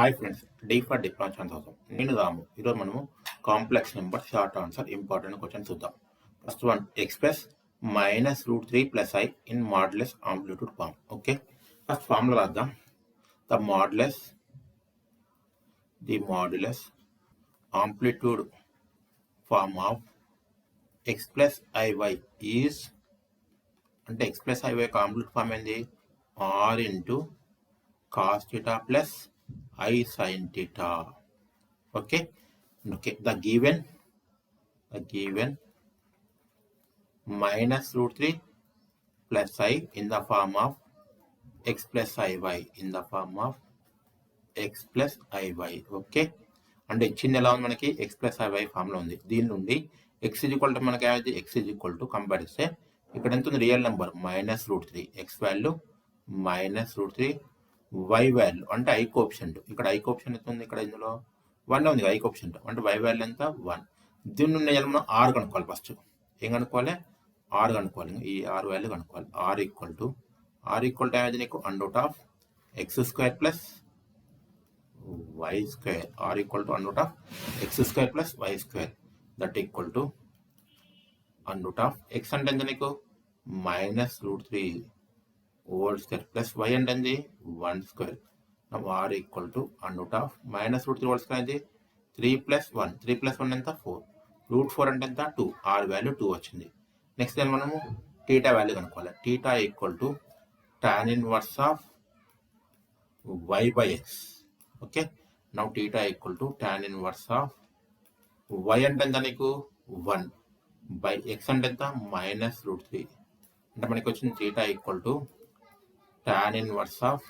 Hi friends, డి ఫర్ డిప్లాన్ ఛాన్స్ అవుతాం. నేను రాము. ఈరోజు మనము complex number short answer important question చూద్దాం. First one, express -√3 + i in modulus amplitude form. Okay, first formula రాద్దాం. The modulus amplitude form of x + iy is, అంటే x + iy ఆంప్లిట్యూడ్ ఫార్మ్ ఏంది? r into cos theta plus I sin theta. Okay, the given -√3 plus I in the form of x plus iy, okay. అంటే ఇచ్చింది ఎలా ఉంది మనకి? x plus iy ఫామ్లో ఉంది. దీని నుండి x ఈక్వల్ టు మనకి ఏమైంది? x ఈక్వల్ టు కంపేర్ చేస్తే ఇక్కడ ఎంత ఉంది? Real number -√3, x value -√3, y value అంటే ఐ కోఎఫిషియంట్. ఇక్కడ ఐ కోఎఫిషియంట్ ఎంత ఉంది? ఇక్కడ ఇందులో 1 ఉంది. ఐ కోఎఫిషియంట్ అంటే y వాల్యూ ఎంత? 1. దీని నుండి మనం r కనుక్కోవాలి. ఫస్ట్ ఏం కనుక్కోవాలి? r కనుక్కోవాలి. ఈ r వాల్యూ కనుక్కోవాలి. r ఈక్వల్ టు ఏమైంది నీకు? √(x² + y²). r equal to √(x² + y²). That equal to √(x) అంటే ఎంత నీకు? -√3 whole square plus y అంటే ఏంది? 1 square. r equal to -√3 whole square అయితే 3 + 1. 3 + 1 ఎంత? 4. √4 అంటే ఎంత? 2. r వాల్యూ 2 వచ్చింది. నెక్స్ట్ దాన్ని మనము టీటా వాల్యూ కనుక్కోవాలి. Theta equal to tan inverse of y/x. Okay, now theta equal to tan inverse of y అంటే ఎంత నీకు? 1 బై x అంటే ఎంత? -√3. అంటే మనకి వచ్చింది theta equal to tan inverse of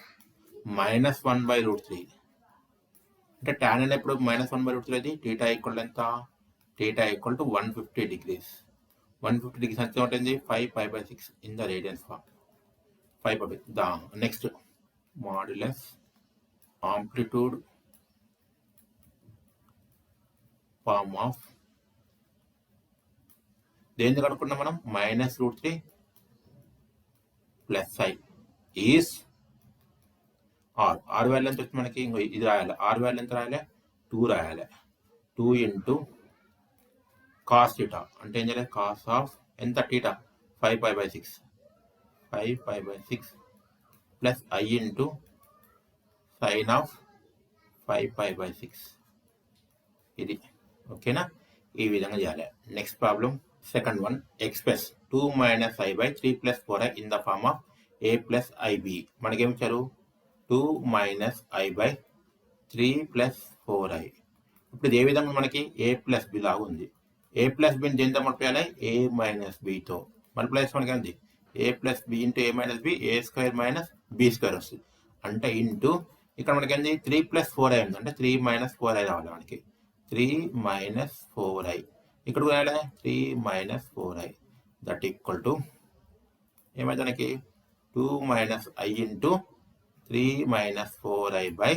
-1/√3. అంటే tan అని ఎప్పుడు -1/√3 అది? టీటా ఈక్వల్ ఎంత? Theta equal to 150 degrees. 150 degrees అంటే ఉంటుంది 5π/6 in the radians form. 5π. The next modulus amplitude form of దేన్ని కనుక్కున్నాం మనం? -√3 + i ఈజ్ r వాల్యూ ఎంత వచ్చి మనకి? ఇది రాయాలి. r వాల్యూ ఎంత రాయాలి? 2 రాయాలి. 2 ఇంటూ cos theta అంటే ఏం చేయాలి? cos ఆఫ్ ఎంత? theta 5π/6 plus i into sin of 5π/6. ఇది ఓకేనా? ఈ విధంగా చేయాలి. Next problem, second one, express 2 - i/3 + 4i in the form of a + ib. మనకేమి ఇచ్చారు? 2 - i/3 + 4i. ఇప్పుడు ఇది ఏ విధంగా మనకి? a + b లాగా ఉంది. a + bని దేనితో మల్టిప్లై? a - bతో మల్టిప్లై చేస్తే మనకి ఏంది? a + b into a - b, a² - b² వస్తుంది. అంటే ఇంటూ ఇక్కడ మనకి ఏంది? 3 + 4i ఉంది. అంటే 3 - 4i రావాలి మనకి. 3 - 4i ఇక్కడ కూడా రాయాలి. 3 - 4i దట్ ఈక్వల్ టు ఏమైతే మనకి? 2 - i into 3 - 4i by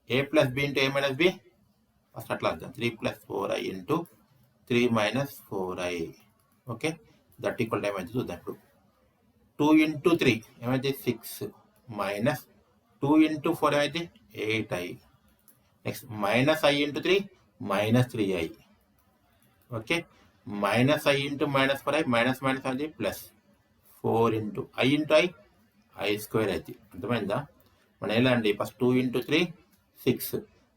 a + b into a - b. First అట్లా అర్థం. 3 + 4i into 3 - 4i. Okay, that equal to ఏమైతే చూద్దాం ఇప్పుడు. 2 ఇంటూ 3 ఏమైతే? 6 మైనస్ 2 ఇంటూ 4 ఏమైతే? 8i. Next -i into 3 -3i. Okay, -i into -4i minus అది plus 4 into i into i² అయితే. అర్థమైందా? మనం ఎలా అండి? ఫస్ట్ 2 ఇంటూ 3 6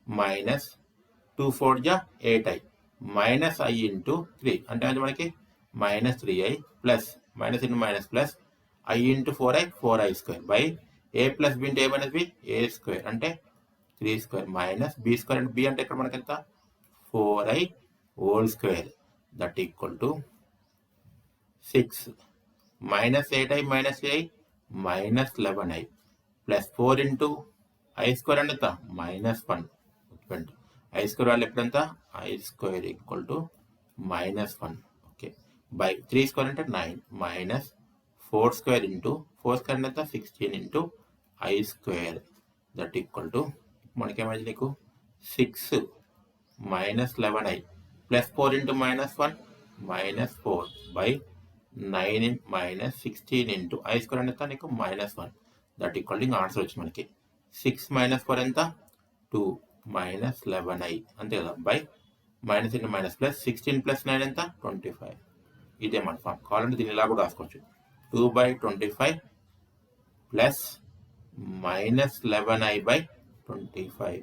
మైనస్ 2 4 జా 8i మైనస్ i ఇంటూ 3 అంటే అది మనకి -3i plus minus into minus plus i into 4i 4i² by a + b into a - b a² అంటే 3² మైనస్ b² అంటే b అంటే ఇక్కడ మనకి ఎంత? 4i whole square. That equal to 6 -8i -3i -11i plus 4 into i² అంటే ఎంత? -1. i² value ఎప్పుడంతా? i² equal to -1. Okay, by 3² అంటే 9 మైనస్ 4² ఇంటూ 4² అంటే ఎంత? 16 into i² that equal to మనకేమైంది నీకు? 6 -11i plus 4 into -1 -4 by 9 -16 into i² అంటే నీకు -1 దట్ ఈక్వల్ టు ఇంకా ఆన్సర్ వచ్చి మనకి 6 - 4 ఎంత? 2 minus 11i అంతే కదా by minus into minus plus 16 plus 9 ఎంత 25. ఇదే మన ఫామ్. కావాలంటే దీన్ని ఇలా కూడా రాసుకోవచ్చు. 2/25 ప్లస్ మైనస్ 11i బై 25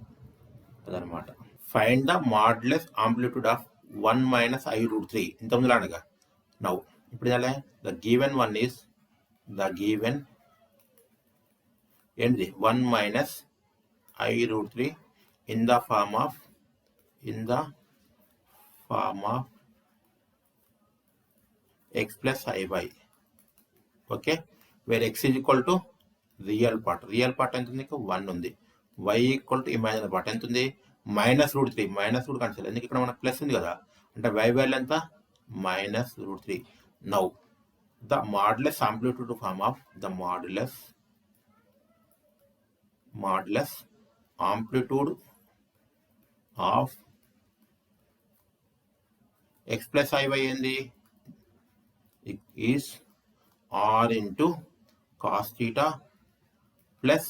అదనమాట. Find the modulus amplitude of 1 minus i root 3 ఇంతకుముందు అనగా నౌ ఇప్పుడు ఎలా the given one is the given ఏంటి 1 minus i root 3 in the form of x plus iy. Okay, where x is equal to real part ఎంత ఉంది 1 ఉంది, y equal to imaginary part ఎంత ఉంది minus root 3 minus root consider ఎందుకు ఇక్కడ మనకు plus ఉంది కదా అంటే y వాల్యూ ఎంత minus root 3. Now the modulus amplitude form of the modulus amplitude of x plus iy ఏంది is r into cos theta plus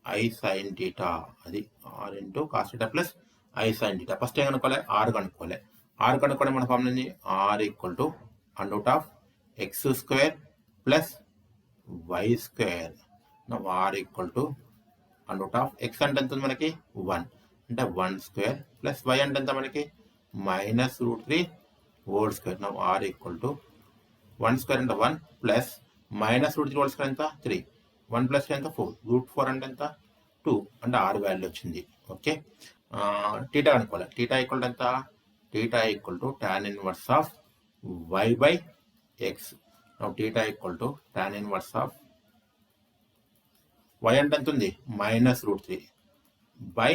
i sin theta. అది r into cos theta plus i sin theta. First ఏం కనుక్కోవాలి r కనుక్కోవాలి. r కనుక్కోవడం మన formula ఏంది r equal to under root of x square plus y square. now r equal to and root of X అంటే ఎంత మనకి 1 అంటే 1 స్క్వేర్ ప్లస్ వై అంటే ఎంత మనకి minus root 3 whole square. Now r equal to 1 square అంటే 1 plus minus root 3 whole square ఎంత 3 1 plus ఎంత 4 రూట్ 4 అంటే ఎంత 2 అంటే ఆర్ వాల్యూ వచ్చింది. ఓకే, టీటా అనుకోవాలి. టీటా ఈక్వల్ ఎంత theta equal to tan inverse of y by x. Now theta equal to tan inverse of y అంటే ఎంత ఉంది మైనస్ రూట్ 3 బై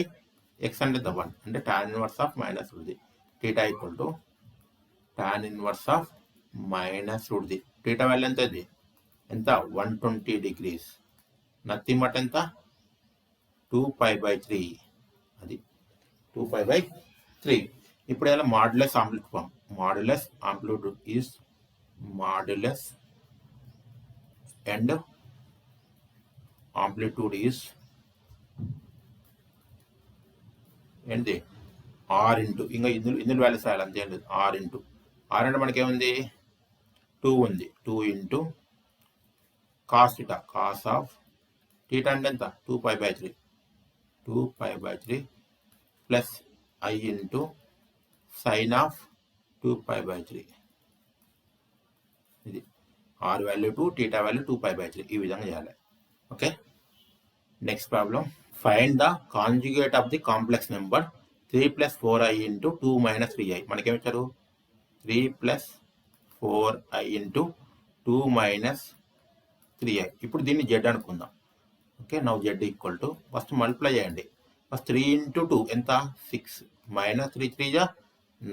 ఎక్స్ అంటే 1 అంటే tan inverse of minus root 3. Theta equal to tan inverse of minus root 3. Theta value ఎంత ఇది ఎంత 120 degrees. Nothing but ఎంత 2π/3 అది 2π/3. ఇప్పుడు ఎలా modulus amplitude form. Modulus amplitude is modulus and amplitude is ఏంటి ఆర్ ఇంటూ ఇంకా ఇందులో వాల్యూస్ రాయాలి అంతే ఏంటి ఆర్ ఇంటూ ఆర్ అంటే మనకేముంది 2 ఉంది 2 into cos theta cos of theta అంటే ఎంత 2π/3 plus i into sine of 2π/3. ఇది ఆర్ వాల్యూ 2 థీటా వాల్యూ 2π/3 ఈ విధంగా చేయాలి. Okay, next problem. Find the conjugate of the complex number 3 + 4i into 2 - 3i. మనకేమి ఇచ్చారు 3 + 4i ఇంటూ 2 - 3i. ఇప్పుడు దీన్ని జెడ్ అనుకుందాం. Okay, now z equal to first multiply చేయండి. ఫస్ట్ 3 ఇంటూ 2 ఎంత 6 - 3 3 =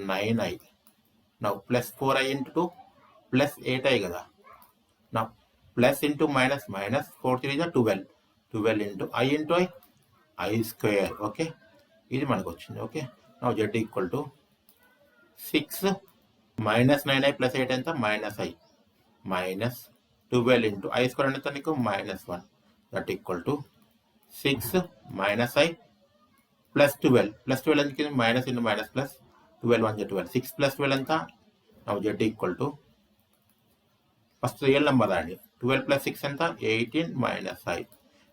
9i. Now plus 4i into 2 plus 8i కదా. Now plus into minus minus 4 3 = 12 into i into i square. Okay, ఇది మనకు వచ్చింది. Okay, now z equal to 6 - 9i plus 8 ఎంత -i minus 12 into i square అంటే నీకు -1 that equal to 6 - i plus 12 ఎందుకు minus into minus plus 12 1 12 6 + 12 ఎంత. Now z equal to first real number రాండి 12 + 6 ఎంత 18 - i.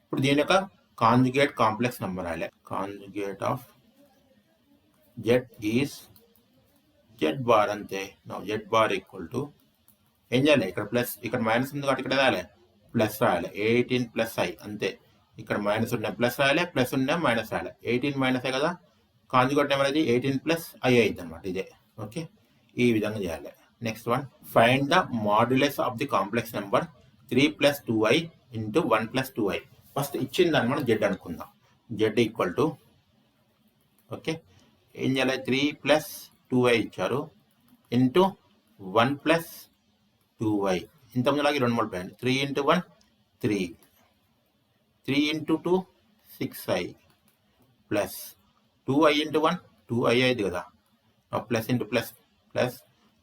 ఇప్పుడు దీని యొక్క కాంజుగేట్ కాంప్లెక్స్ నెంబర్ రాయాలి. Conjugate of z is z bar అంతే. Now z bar equal to ఏం చేయాలి ఇక్కడ ప్లస్ ఇక్కడ మైనస్ ఉంది కాబట్టి ఇక్కడ రాయాలి ప్లస్ రాయాలి 18 + i అంతే. ఇక్కడ మైనస్ ఉన్న ప్లస్ రాయాలి ప్లస్ ఉన్న మైనస్ రాయాలి 18 - i కదా. కాంజుగేట్ నెంబర్ అది 18 + i అయింది అనమాట ఇదే. ఓకే, ఈ విధంగా చేయాలి. Next one find the modulus of the complex number 3 + 2i into 1 + 2i. First ఇచ్చిన దాన్ని మనం జెడ్ అనుకుందాం. జెడ్ ఈక్వల్ టు ఓకే ఏం చేయాలి 3 + 2i ఇచ్చారు into 1 + 2i. ఇంతకుముందులాగే 2 multiply 3 into 1 3 3 into 2 6i plus 2i into 1 2i అయింది కదా. Plus into plus plus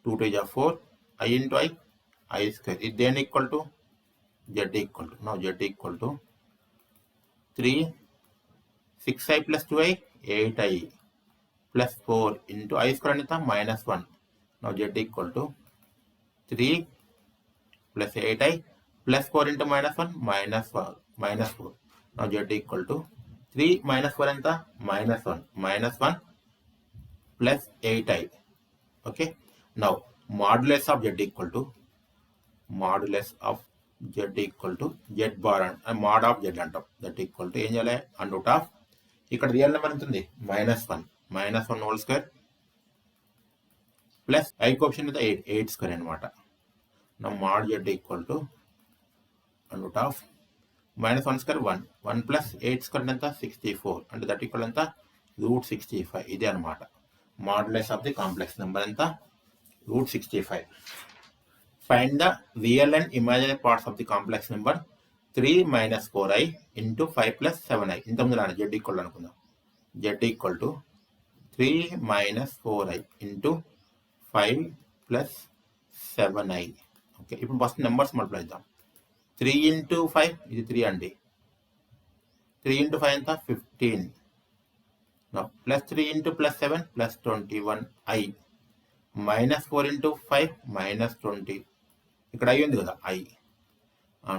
2 2 = 4 i into i square. ఇది దేని equal to Z equal to now z equal to 3 6i plus 2i 8i plus 4 into I square ఎంత minus 1. Now z equal to 3 plus 8i plus 4 into minus 1 minus 4. Now z equal to 3 minus 4 ఎంత minus 1 plus 8i. Okay. Now modulus of z equal to z bar and mod of z అంటాం. That equal to ఏం చేయాలి and root of ఇక్కడ real number ఎంత ఉంది -1 whole square plus i coefficient ఎంత 8 square అనమాట. నా mod z equal to and root of -1 square 1 plus 8 square ఎంత 64 అంటే దట్ ఈక్వల్ ఎంత √65. ఇదే అనమాట modulus of the complex number ఎంత √65. Find the real and imaginary parts of the complex number 3 minus 4i into 5 plus 7i. ఇంత ముందు z equal అనుకుందాం. z equal to 3 minus 4i into 5 plus 7i. Okay, ఇప్పుడు first numbers multiply చేద్దాం. 3 into 5 ఇది 3 అండి. 3 into 5 ఎంత 15. Plus 3 into plus 7 plus 21i. minus 4 into 5 minus 20. ఇక్కడ i ఉంది కదా i.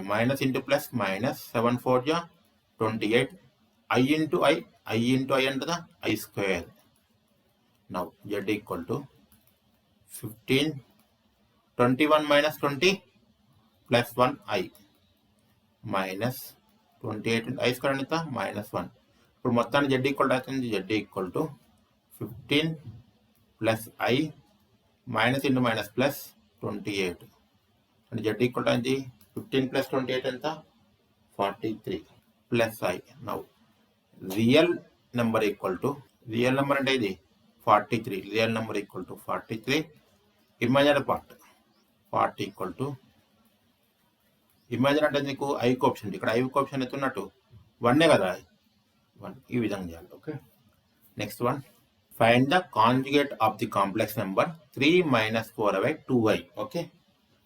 Minus into plus minus 7 4 జా 28. i into i అంటదా i square. Now z equal to 15 21 minus 20 plus 1i minus 28 i square ఎంత -1. ఇప్పుడు మొత్తాన్ని z ఈక్వల్ అవుతుంది. z equal to 15 plus i minus into minus plus 28 అంటే z equal అయింది 15 plus 28 ఎంత 43 plus i. Now real number equal to real number అంటే ఇది 43. Real number equal to 43. Imaginary part 40 equal to imagine అంటే నీకు I coefficient ఇక్కడ I coefficient అయితే ఉన్నట్టు 1 కదా 1. ఈ విధంగా చేయాలి. Okay, next one find the conjugate of the complex number 3 minus 4i by 2i. Okay,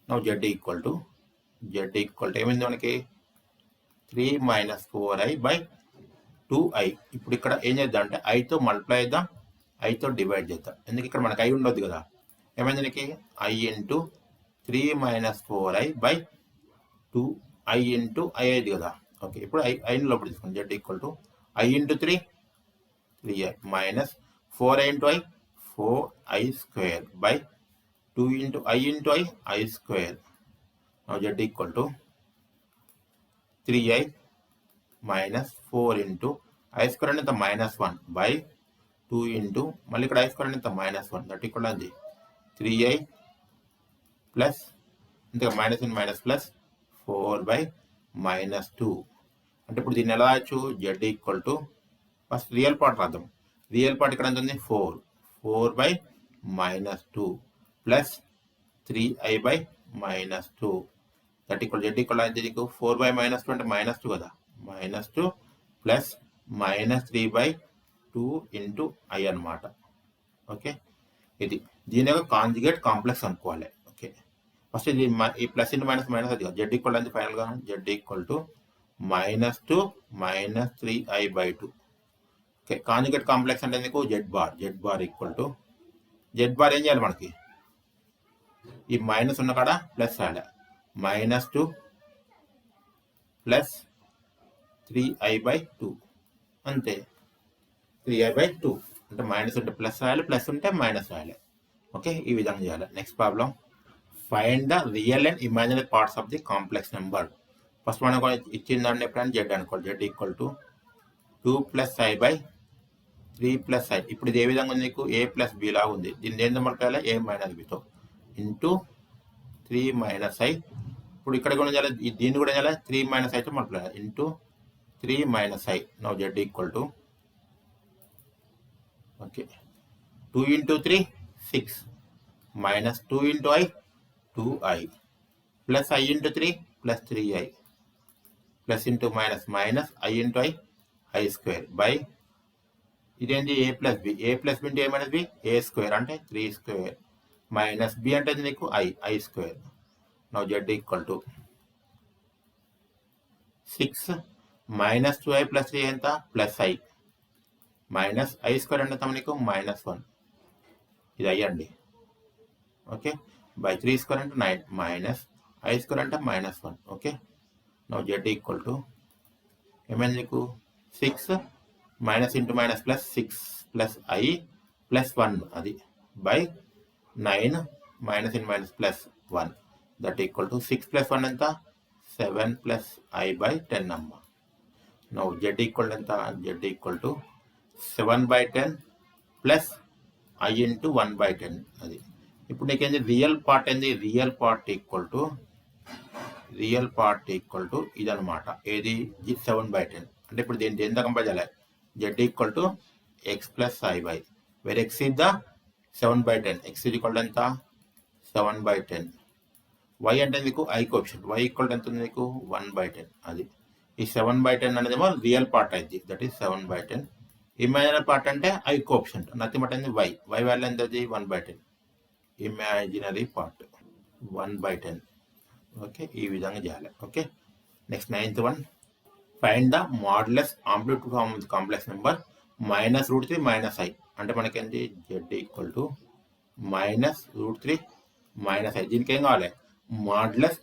now z equal to ఏమైంది మనకి 3 minus 4i by 2i. ఇప్పుడు ఇక్కడ ఏం చేద్దాం అంటే ఐతో మల్టిప్లై చేద్దాం, ఐతో డివైడ్ చేద్దాం. ఎందుకు ఇక్కడ మనకి ఐ ఉండొద్దు కదా. ఏమైంది మనకి i into 3 minus 4i by 2i into i అయింది కదా. ఓకే, ఇప్పుడు ఐని లోపల తీసుకోండి. z equal to i into 3i minus 4i into i 4i square by 2 into i square. Now z equal to 3i minus 4 into i square అంటే -1 by 2 into మళ్ళీ ఇక్కడ i square అంటే -1 that equal అది 3i plus ఇంత minus in minus plus 4 by -2. అంటే ఇప్పుడు దీన్ని ఎలా రాయొచ్చు z equal to first real part రాద్దాం. రియల్ పార్ట్ ఇక్కడ ఎంత ఉంది 4 by -2 plus 3i by -2 that equal z equal అయితే నీకు 4 బై -2 అంటే -2 కదా. -2 ప్లస్ -3 బై 2 ఇంటూ i అనమాట. ఓకే, ఇది దీని యొక్క కాంజుగేట్ కాంప్లెక్స్ అనుకోవాలి. ఓకే, ఫస్ట్ ఇది ఈ ప్లస్ ఇంటూ మైనస్ మైనస్ అది z ఈక్వల్ అయితే ఫైనల్గా z equal to -2 -3i by 2. Okay, conjugate complex అంటే నీకు z bar equal to z bar ఏం చేయాలి మనకి ఈ మైనస్ ఉన్న కాడ ప్లస్ రాయాలి. -2 ప్లస్ 3i by 2 అంతే. 3i by 2 అంటే మైనస్ ఉంటే ప్లస్ రాయాలి, ప్లస్ ఉంటే మైనస్ రాయాలి. ఓకే, ఈ విధంగా చేయాలి. Next problem find the real and imaginary parts of the complex number. First మనం ఇచ్చిందంటే ఎప్పుడైనా z అనుకోవాలి. z equal to 2 plus i by 3 plus i. ఇప్పుడు ఇది ఏ విధంగా ఉంది నీకు a ప్లస్ b లాగా ఉంది. దీన్ని ఏం మల్టిప్లై a మైనస్ bతో ఇంటూ 3 మైనస్ i. ఇప్పుడు ఇక్కడ కూడా చేయాలి, దీన్ని కూడా చేయాలి 3 మైనస్ i తో multiply into 3 minus i. Now z equal to okay 2 into 3 6 minus 2 into i 2i plus i into 3 plus 3i plus into minus minus i into i square by ఇదేంటి a plus b. a plus b into a minus b a square అంటే 3 square minus b అంటే నీకు i square. Now z equal to 6 minus 2i plus 3 ఎంత plus i minus i square అంటే మనకు -1 ఇది అయ్యండి. Okay, by 3 square అంటే 9 minus i square అంటే -1. Okay, now z equal to ఏమైంది నీకు 6 minus into minus plus 6 plus i plus 1 అది by 9 minus in minus plus 1 that equal to 6 plus 1 ఎంత 7 ప్లస్ ఐ బై 10 అమ్మ. నౌ జెడ్ ఈక్వల్ ఎంత Z equal to 7 by 10 plus i into 1 by 10 అది. ఇప్పుడు నీకేంది real part ఏంది real part equal to ఇదనమాట ఏది 7 by 10 అంటే ఇప్పుడు దీన్ని ఎంత కంపేర్ చేయాలి z equal to x plus i by where x is the 7 by 10 x equal ఎంత 7 బై 10 వై అంటే నీకు ఐ కోఎఫిషియంట్ వై ఈక్వల్ ఎంత ఉంది నీకు 1 బై 10 అది. ఈ 7 బై 10 అనేది ఏమో రియల్ పార్ట్ అయింది that is 7 by 10. Imaginary part అంటే i coefficient nothing but y y value ఎంత 1 by 10 imaginary part 1 by 10. Okay, ఈ విధంగా చేయాలి. Okay, next 9th one find the modulus amplitude form of the complex number -√3 minus i అంటే మనకేంటి z equal to -√3 minus i. దీనికి ఏం కావాలి modulus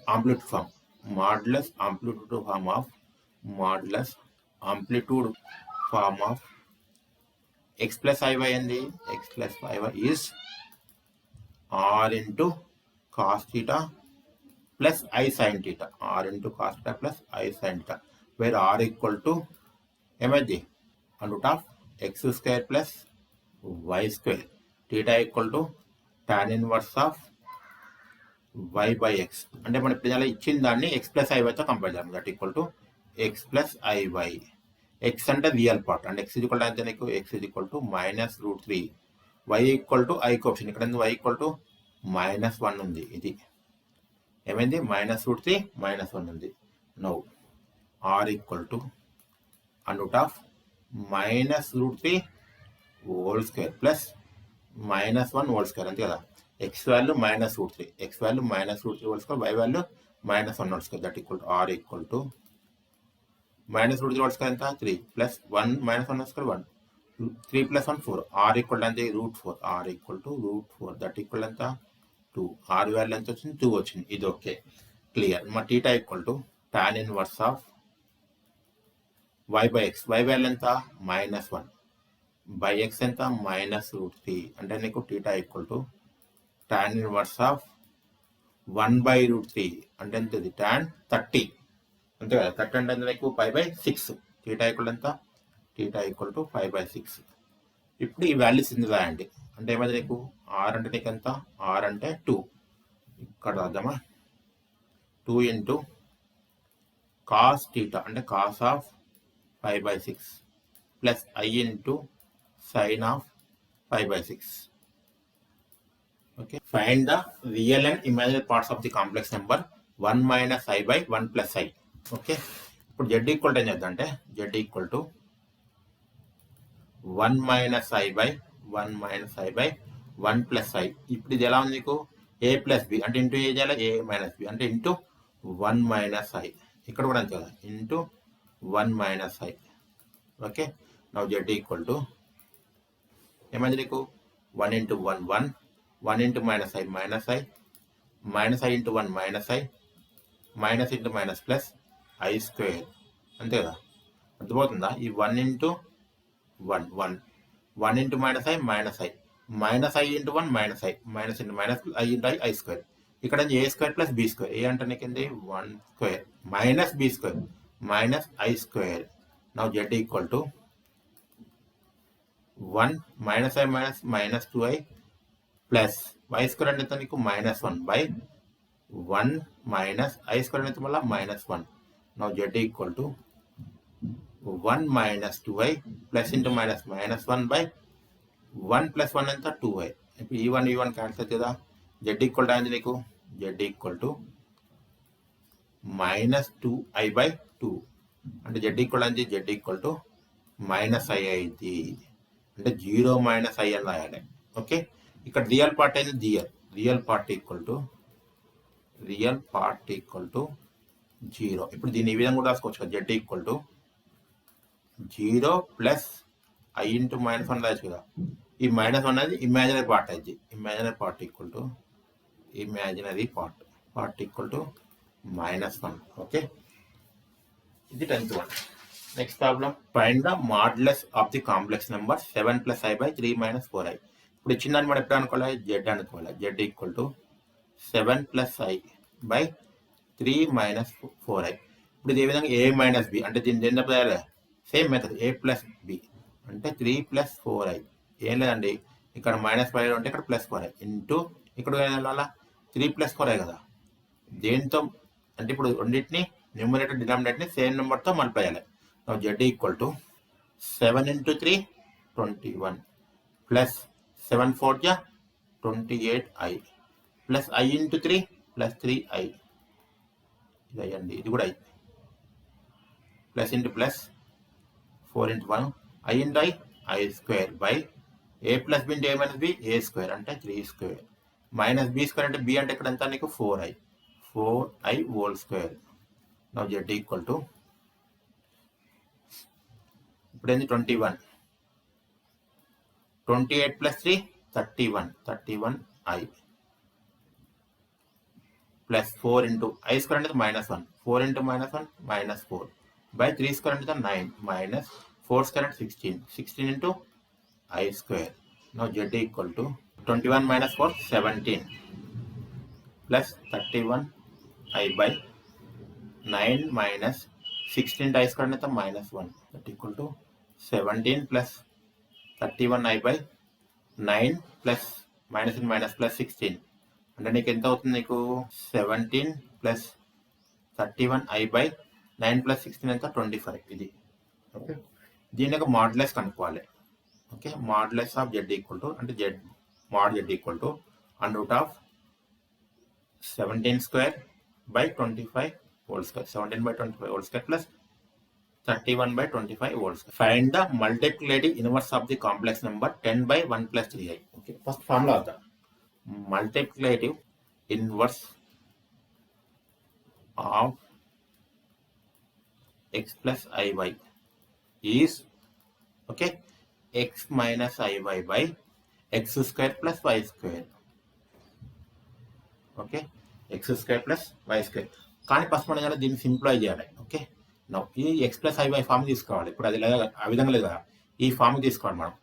amplitude form of x plus i y ఏంది X plus i y is r into cos theta plus i sine theta r into cos theta plus i sine theta where r equal to ఏమైంది root of x square plus y square theta equal to tan inverse of y by x అంటే మనం ఇప్పుడు ఇచ్చిన దాన్ని x plus ఐవైతో compare చేయాలి that equal to x plus i y. X అంటే real part అంటే ఎక్స్ ఈక్వల్ అంటే నీకు x equal to -√3 why equal to i coefficient ఇక్కడ వై ఈక్వల్ టు -1 ఉంది ఇది ఏమైంది -√3 -1 ఉంది. No r equal to root of -√3 whole square plus -1 whole square అంతే కదా. X value -√3 x value -√3 whole square y value -1 whole square that equal to r equal to -√3 whole square ఎంత 3 plus 1 -1 whole square 1 3 plus 1 4 r equal అంటే √4 r equal to √4 that equal ఎంత 2 r value ఎంత వచ్చింది 2 వచ్చింది ఇది. Okay, clear. మా theta equal to tan inverse of y by x y value ఎంత -1 by x ఎంత -√3 అంటే నీకు theta equal to tan inverse of 1/√3 అంటే ఎంతది టాన్ 30 అంతే కదా. 30 అంటే నీకు 5/6 థీటా ఈక్వల్ ఎంత థీటా ఈక్వల్ టు 5/6. ఇప్పుడు ఈ వాల్యూస్ ఇందులో రాయండి అంటే ఏమైంది నీకు ఆర్ అంటే నీకు ఎంత ఆర్ అంటే 2 ఇక్కడ రాద్దామా 2 ఇంటూ కాస్ థీటా అంటే cos of 5/6 plus i into sine of 5/6. Okay, find the real and imaginary parts of the complex number 1 minus i by 1 plus I. Okay, ఇప్పుడు జెడ్ ఈక్వల్ టు ఏం చేద్దాం అంటే z equal to 1 minus i by 1 plus I. ఇప్పుడు ఇది ఎలా ఉంది నీకు ఏ plus B అంటే ఇంటూ ఏ చేయాలి ఏ మైనస్ బి అంటే ఇంటూ 1 మైనస్ ఐ ఇక్కడ కూడా అంతే కదా into 1 minus I. Okay, now z equal to ఏమైంది నీకు 1 into 1 1 1 into minus i minus i into 1 minus i minus into minus plus I square అంతే కదా. అర్థమవుతుందా ఈ 1 into 1 into minus i minus i into 1 minus i minus into minus i into i square ఇక్కడ ఏ square plus B square ఏ అంటే నీకు 1 square minus b square minus i square. Now z equal to 1 minus i minus 2i plus y square అంటే నీకు -1 by 1 minus i square అంటే మళ్ళీ -1. Now z equal to 1 minus 2i plus into minus -1 by 1 plus 1 ఎంత 2i. ఇప్పుడు ఈ 1 cancel అవుతుంది కదా. Z equal to అయింది నీకు Z equal to -2i by 2 అంటే జెడ్ ఈక్వల్ అయింది జెడ్ ఈక్వల్ టు -i అయింది అంటే 0 మైనస్ ఐ అని రాయాలి. ఓకే, ఇక్కడ రియల్ పార్ట్ అయింది రియల్ పార్ట్ ఈక్వల్ టు 0. ఇప్పుడు దీన్ని ఈ విధంగా కూడా రాసుకోవచ్చు కదా Z equal to 0 plus i into -1 రాయొచ్చు కదా. ఈ -1 అనేది ఇమాజినరీ పార్ట్ అయితే imaginary part equal to imaginary part equal to -1. Okay, ఇది 10th one. Next problem, find the modulus of the complex number 7 + i / 3 - 4i. ఇప్పుడు ఇచ్చిందని మనం ఎప్పుడు అనుకోవాలి, జెడ్ అనుకోవాలి. Z equal to 7 + i / 3 - 4i. ఇప్పుడు ఇది ఏ విధంగా a - b అంటే దీన్ని దేని తప్ప సేమ్ మెథడ్ a + b అంటే 3 + 4i. ఏం లేదండి, ఇక్కడ -5 ఉంటే ఇక్కడ +4i ఇంటూ ఇక్కడ వెళ్ళాలా 3 + 4i కదా. దేంతో అంటే ఇప్పుడు రెండింటిని న్యూమరేటర్ డినామినేటర్ని సేమ్ నెంబర్తో multiply. Z equal to 7 × 3 21 plus 7 × 4 28i plus i × 3 plus 3i. ఇది అయ్యండి, ఇది కూడా i plus into plus 4 × 1 i × i square by a + b × a - b a square అంటే 3² మైనస్ b స్క్వేర్ అంటే b అంటే ఇక్కడ ఎంత నీకు 4i whole square. Now z equal to ఇప్పుడు ఏంది 21 28 + 3 31i ప్లస్ 4 × i స్క్వేర్ అంటే -1 4 × -1 -4 బై 3 స్క్వేర్ అంటే 9 మైనస్ 4 స్క్వేర్ అంటే 16 × i square. Now z equal to 21 - 4 17 plus 31i by 9 minus 16 i square అంటే -1 that equal to 17 plus 31i by 9 plus minus plus 16 అంటే నీకు ఎంత అవుతుంది, నీకు 17 ప్లస్ 31i బై 9 ప్లస్ 16 ఎంత 25. ఇది ఓకే. దీని యొక్క మాడ్యులస్ కనుక్కోవాలి. Okay, modulus of z equal to అంటే z equal to √17² by 25 whole square 17/25 whole square plus 31/25 whole square. Find the multiplicative inverse of the complex number 10/1 + 3i. Okay, first formula అవుతా multiplicative inverse of x + iy is okay x - iy బై x² + y². ఓకే, x² + y². కానీ first మనం దీన్ని simplify చేయాలి. Okay, ఈ x + iy form తీసుకోవాలి. ఇప్పుడు అది లేదా ఆ విధంగా లేదు కదా, ఈ ఫామ్ తీసుకోవాలి మనం.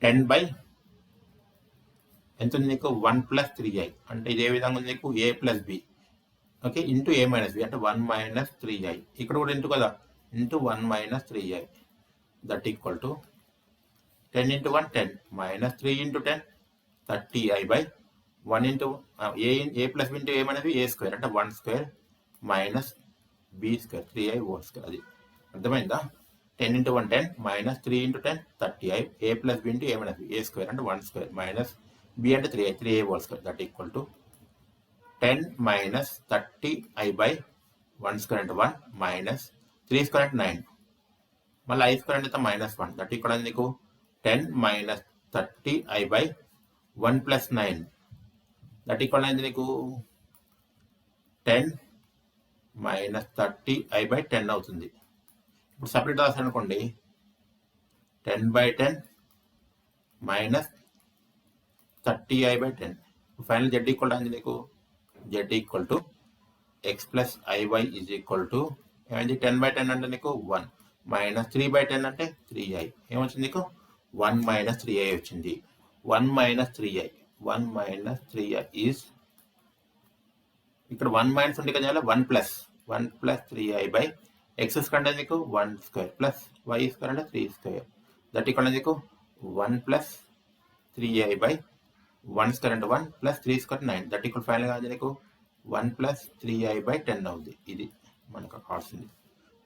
10 ఎంత ఉంది నీకు 1 + 3i అంటే ఇదే విధంగా ఉంది నీకు a + b. Okay, into a - b అంటే 1 - 3i. ఇక్కడ కూడా ఇంటూ కదా, into 1 - 3i that equal to 10 × 1 10 minus 3 × 10 30i by 1 into a + b into a అనేది a స్క్వేర్ అంటే 1² minus b square 3i whole square. అది అర్థమైందా? 10 × 1 10 minus 3 × 10 30i a + b into a అనేది a square అంటే 1² minus b అంటే 3i whole square that equal to 10 minus 30i by 1² అంటే 1 minus 3² అంటే 9 మళ్ళీ i స్క్వేర్ అంటే -1 దట్ ఈక్వల్ అని నీకు 10 minus 30i by 1 plus 9 that equal అయింది నీకు 10 మైనస్ 30i బై 10 అవుతుంది. ఇప్పుడు సపరేట్ రాసాను అనుకోండి 10/10 minus 30i by 10. Final Z equal అయింది నీకు Z equal to x + iy is equal to ఏమైంది 10/10 అంటే నీకు 1 మైనస్ 3/10 అంటే 3i. ఏమొచ్చింది నీకు 1 మైనస్ 3i వచ్చింది. 1 మైనస్ 3i ఈజ్ ఇక్కడ 1 మైనస్ ఉంటే కదా 1 ప్లస్ 3i బై x² అంటే నీకు 1² ప్లస్ y² అంటే 3² దట్ ఈక్వల్ నీకు 1 ప్లస్ 3i బై 1² అంటే 1 ప్లస్ 3² 9 దట్ ఈక్వల్ ఫైనల్ కాదు నీకు 1 ప్లస్ 3i బై 10 అవుతుంది. ఇది మనకు కావాల్సింది.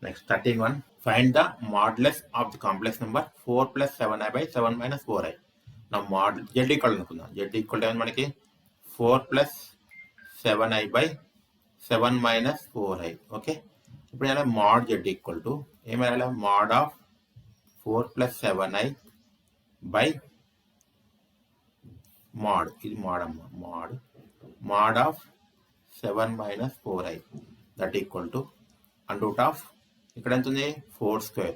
Next 13 find the modulus of the complex number 4 + 7i by 7 - 4i. నా జెడ్ ఈక్వల్ అనుకుందాం. జెడ్ ఈక్వల్ ఏమైంది మనకి 4 + 7i బై 7 - 4i. ఓకే, ఇప్పుడు ఎలా మాడ్ జెడ్ ఈక్వల్ టు ఏమైనా mod of 4 + 7i by mod ఇది మాడ్ అమ్మ mod of 7 - 4i that equal to √ of ఇక్కడ ఎంత ఉంది 4²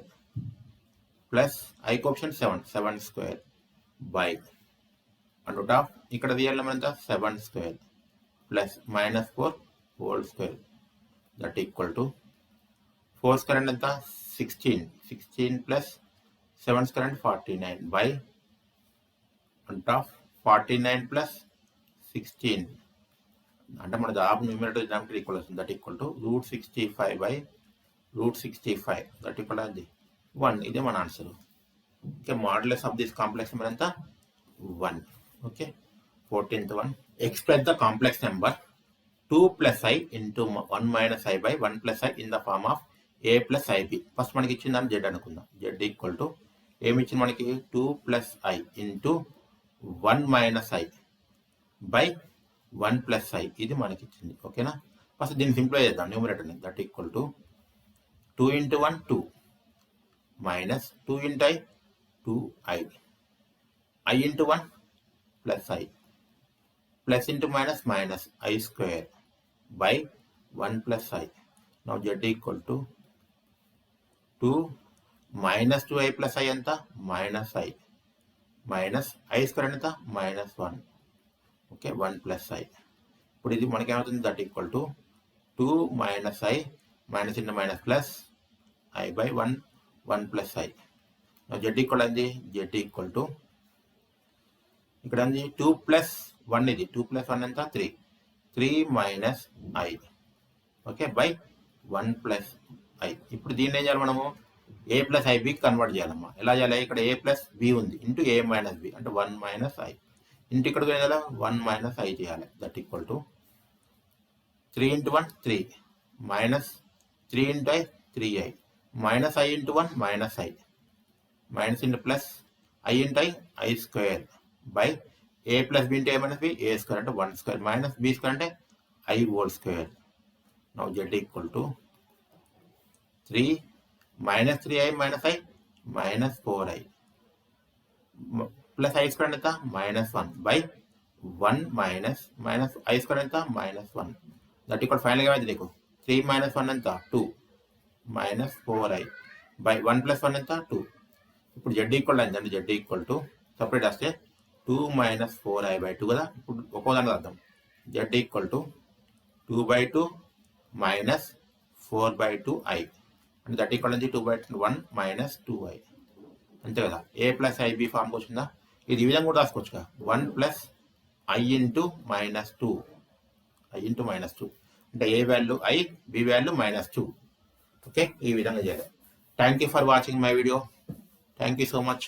plus i coefficient 7 square by root of ఇక్కడ రియల్ నెంబర్ ఎంత 7 square plus -4 whole square that equal to 4 square అంటే ఎంత 16 ప్లస్ 7 స్క్వేర్ అంటే 49 బై రూట్ ఆఫ్ 49 ప్లస్ 16 అంటే మన దాదాపు న్యూమరేటర్ డినామినేటర్ ఈక్వల్ వస్తుంది that equal to √65 by √65 that equal అది 1. ఇదే మన answer. Okay, modulus of this complex number ఎంత 1. Okay, 14th one. Express the complex number 2 plus i into 1 minus i by 1 plus i in the form of a plus ib. First మనకి ఇచ్చిన దాన్ని z అనుకుందాం. z equal to ఏమి ఇచ్చింది మనకి 2 plus i into 1 minus i by 1 plus i ఇది మనకి ఇచ్చింది. ఓకేనా, ఫస్ట్ దీన్ని సింప్లిఫై చేద్దాం న్యూమరేటర్ని. That equal to 2 into 1 2 minus 2 into i 2i i into 1 plus i plus into minus minus i square by 1 plus i. Now z equal to 2 minus 2i plus i ఎంత minus i minus i square ఎంత -1. Okay, 1 plus I. ఇప్పుడు ఇది మనకి ఏమవుతుంది that equal to 2 minus i minus into minus plus i by 1 plus I. z equal అంది z equal to ఇక్కడ అంది 2 plus 1 ఇది 2 ప్లస్ 1 ఎంత 3 minus I. Okay, by 1 plus I. ఇప్పుడు దీన్ని ఏం చేయాలి మనము ఏ ప్లస్ ఐబి కన్వర్ట్ చేయాలమ్మా. ఎలా చేయాలి, ఇక్కడ ఏ ప్లస్ బి ఉంది ఇంటూ ఏ మైనస్ బి అంటే 1 మైనస్ ఐ ఇంటూ ఇక్కడ చేయాలి 1 మైనస్ ఐ చేయాలి. That equal to 3 into 1 3 minus 3 into i 3i minus i into 1 minus i minus into plus i into i square by a plus b into a minus b a square అంటే 1 square minus b square అంటే i whole square. Now z equal to 3 minus 3i minus i minus 4i plus I square ఎంత -1 by 1 minus minus i square ఎంత -1. That equal ఫైనల్గా ఏమైంది నీకు 3 minus 1 ఎంత 2 minus 4i by 1 plus 1 ఎంత 2. ఇప్పుడు z equal అయిందండి. z ఈక్వల్ టు సపరేట్ వస్తే 2 మైనస్ 4i బై 2 కదా. ఇప్పుడు ఒక్కో దానికి అర్థం z equal to 2 by 2 minus 4 by 2i అంటే దట్ ఈక్వల్ నుంచి 2 బై 1 మైనస్ 2i అంతే కదా. ఏ ప్లస్ ఐబి ఫామ్కి వచ్చిందా. ఇది ఈ విధంగా కూడా రాసుకోవచ్చుగా 1 plus i into -2 i into -2 అంటే a value i b value -2. Okay, ఈ విధంగా చేయాలి. Thank you for watching my video. Thank you so much.